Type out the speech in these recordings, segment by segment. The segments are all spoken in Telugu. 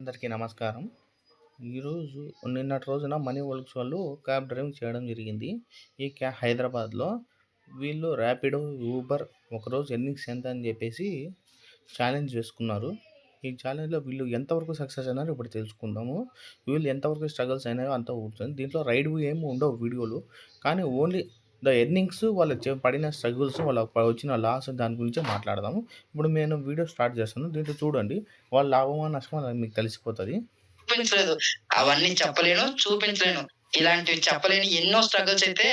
అందరికీ నమస్కారం. ఈరోజు నిన్నటి రోజున మనీ వర్క్స్ వాళ్ళు క్యాబ్ డ్రైవింగ్ చేయడం జరిగింది. ఈ హైదరాబాద్‌లో వీళ్ళు ర్యాపిడో, ఊబర్ ఒకరోజు ఎర్నింగ్స్ ఎంత అని చెప్పేసి ఛాలెంజ్ వేసుకున్నారు. ఈ ఛాలెంజ్‌లో వీళ్ళు ఎంతవరకు సక్సెస్ అయినారో ఇప్పుడు తెలుసుకుందాము. వీళ్ళు ఎంతవరకు స్ట్రగుల్స్ అయినాయో అంతా కూర్చొని దీంట్లో రైడ్ ఏమి ఉండవు వీడియోలు. కానీ ఓన్లీ ద ఎర్నింగ్స్ వాళ్ళు పడిన స్ట్రగుల్స్ వాళ్ళకి వచ్చిన లాస్ దాని గురించే మాట్లాడదాము. ఇప్పుడు నేను వీడియో స్టార్ట్ చేస్తాను. దీంట్లో చూడండి వాళ్ళ లాభమా నష్టమా మీకు తెలిసిపోతుంది. చూపించలేదు. అవన్నీ చెప్పలేను, చూపించలేను. ఇలాంటివి చెప్పలేని ఎన్నో స్ట్రగుల్స్ అయితే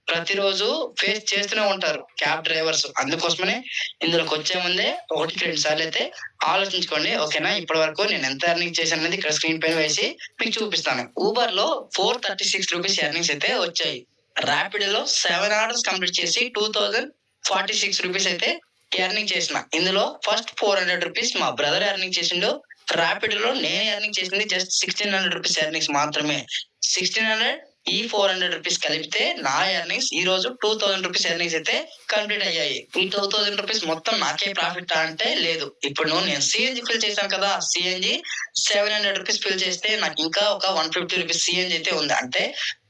ప్రతిరోజు ఫేస్ చేస్తూనే ఉంటారు క్యాబ్ డ్రైవర్స్. అందుకోసమనే ఇందులోకొచ్చే ముందే 1, 2 సార్లయితే ఆలోచించుకోండి. ఓకేనా? ఇప్పటి వరకు నేను ఎంత ఎర్నింగ్ చేశాననేది ఇక్కడ స్క్రీన్ పైన వేసి మీకు చూపిస్తాను. ఊబర్‌లో ₹436 ఎర్నింగ్స్ అయితే వచ్చాయి. ర్యాపిడోలో 7 ఆర్డర్స్ కంప్లీట్ చేసి ₹2046 అయితే ఎర్నింగ్ చేసిన. ఇందులో ఫస్ట్ ₹400 మా బ్రదర్ ఎర్నింగ్ చేసిండు. ర్యాపిడోలో నేను ఎర్నింగ్ చేసింది జస్ట్ ₹1600 ఎర్నింగ్స్ మాత్రమే. 1600 ఈ ₹400 కలిపితే నా ఎర్నింగ్స్ ఈ రోజు ₹2000 ఎర్నింగ్స్ అయితే కంప్లీట్ అయ్యాయి. ఈ ₹2000 మొత్తం నాకే ప్రాఫిటా అంటే లేదు. ఇప్పుడు నేను సీఎన్‌జీ ఫిల్ చేశాను కదా! సీఎన్‌జీ ₹700 ఫిల్ చేస్తే నాకు ఇంకా ఒక ₹150 సీఎన్‌జీ అయితే ఉంది. అంటే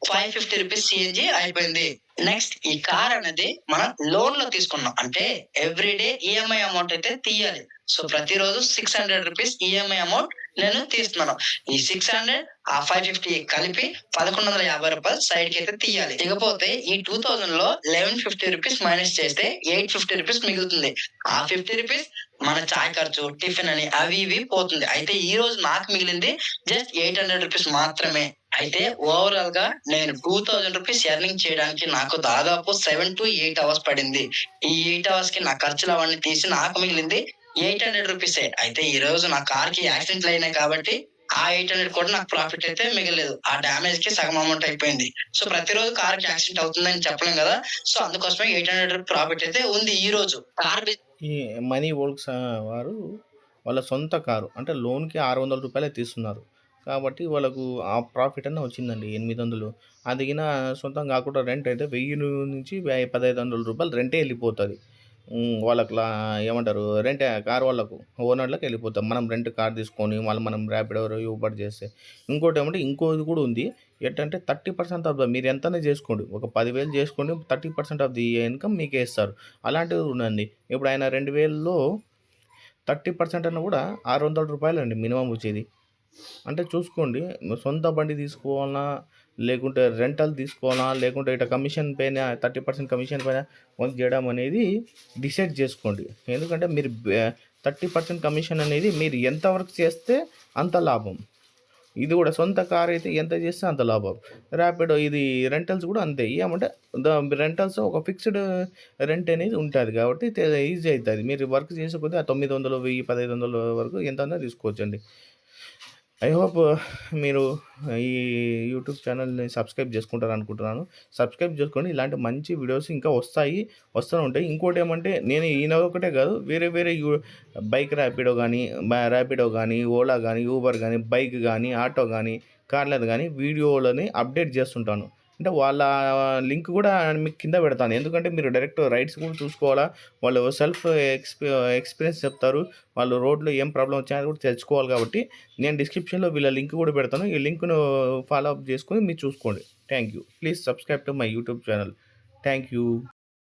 ₹550 సీఎన్‌జీ అయిపోయింది. నెక్స్ట్ ఈ కార్ అనేది మనం లోన్‌లో తీసుకున్నాం. అంటే ఎవ్రీ డే ఈఎంఐ అమౌంట్ అయితే తీయాలి. సో ప్రతిరోజు ₹600 ఈఎంఐ అమౌంట్ నేను తీస్తున్నాను. ఈ 600 ఆ 550 కలిపి ₹1150 సైడ్‌కి అయితే తీయాలి. ఇకపోతే ఈ 2000లో ₹1150 మైనస్ చేస్తే ₹850 మిగులుతుంది. ఆ ₹50 మన చాయ్ ఖర్చు, టిఫిన్ అని అవి ఇవి పోతుంది. అయితే ఈ రోజు నాకు మిగిలింది జస్ట్ ₹800 మాత్రమే. అయితే ఓవరాల్‌గా నేను ₹2000 ఎర్నింగ్ చేయడానికి నాకు దాదాపు 7-8 అవర్స్ పడింది. ఈ 8 అవర్స్‌కి నా ఖర్చులవన్నీ తీసి నాకు మిగిలింది ₹800 అయితే ఈ రోజు నా కార్‌కి యాక్సిడెంట్లు అయినాయి కాబట్టి ఆ 800 కూడా నాకు ప్రాఫిట్ అయితే మిగలలేదు. ఆ డ్యామేజ్‌కి సగం అమౌంట్ అయిపోయింది. సో ప్రతిరోజు కార్‌కి యాక్సిడెంట్ అవుతుందని చెప్పలేం గదా! సో అందుకోసమే ₹800 ప్రాఫిట్ అయితే ఉంది ఈ రోజు. ఈ మనీ వర్క్స్ వారు వాళ్ళ సొంత కారు అంటే లోన్‌కి ₹600 తీస్తున్నారు. కాబట్టి వాళ్ళకు ఆ ప్రాఫిట్ అన్న వచ్చిందండి 800. అది గిన సొంతం కాకుండా రెంట్ అయితే 1000 నుంచి ₹1500 రెంటే వెళ్ళిపోతది. వాళ్ళకి ఏమంటారు రెంట్ కార్ వాళ్ళకు ఓనర్‌లకి వెళ్ళిపోతాం. మనం రెంట్ కార్ తీసుకొని మనం ర్యాపిడో, ఊబర్ చేస్తే. ఇంకోటేమంటే ఇంకోది కూడా ఉంది. ఎట్టంటే 30% ఆఫ్ ద మీరు ఎంతైనా చేసుకోండి. ఒక 10,000 చేసుకోండి. 30% ఆఫ్ ది ఇన్‌కమ్ మీకే ఇస్తారు. అలాంటిది ఉందండి. ఇప్పుడు ఆయన 2000లో 30% అన్నా కూడా ₹600 అండి మినిమమ్ వచ్చేది. అంటే చూసుకోండి సొంత బండి తీసుకోవాలన్నా, లేకుంటే రెంటల్ తీసుకోవాలా, లేకుంటే ఇట్లా కమిషన్ పైన 30% కమిషన్ పైన వర్క్ చేయడం అనేది డిసైడ్ చేసుకోండి. ఎందుకంటే మీరు 30% కమిషన్ అనేది మీరు ఎంత వర్క్ చేస్తే అంత లాభం. ఇది కూడా సొంత కార్ అయితే ఎంత చేస్తే అంత లాభం. ర్యాపిడో ఇది రెంటల్స్ కూడా అంతే. ఏమంటే రెంటల్స్ ఒక ఫిక్స్డ్ రెంట్ అనేది ఉంటుంది కాబట్టి ఈజీ అవుతుంది. మీరు వర్క్ చేసే కొద్దీ ఆ 900, 1000, 1500 వరకు ఎంతైనా తీసుకోవచ్చండి. ఐ హోప్ మీరు ఈ యూట్యూబ్ ఛానల్‌ని సబ్స్క్రైబ్ చేసుకుంటారనుకుంటున్నాను. సబ్స్క్రైబ్ చేసుకోండి. ఇలాంటి మంచి వీడియోస్ ఇంకా వస్తూనే ఉంటాయి. ఇంకోటేమంటే నేను ఈయన ఒకటే కాదు వేరే వేరే బైక్ ర్యాపిడో గానీ, ఓలా గానీ, ఊబర్ గానీ, బైక్ గానీ, ఆటో గానీ, కార్‌లది గానీ వీడియోలని అప్డేట్ చేస్తుంటాను. అంటే వాళ్ళ లింక్ కూడా మీకు కింద పెడతాను. ఎందుకంటే మీరు డైరెక్ట్ రైడ్స్ కూడా చూసుకోవాలా. వాళ్ళు సెల్ఫ్ ఎక్స్‌పీరియన్స్ చెప్తారు. వాళ్ళు రోడ్‌లో ఏం ప్రాబ్లమ్ వచ్చాయని కూడా తెలుసుకోవాలి కాబట్టి నేను డిస్క్రిప్షన్‌లో వీళ్ళ లింక్ కూడా పెడతాను. ఈ లింక్‌ను ఫాలో అప్ చేసుకొని మీరు చూసుకోండి. Thank you. Please subscribe to my YouTube channel. Thank you.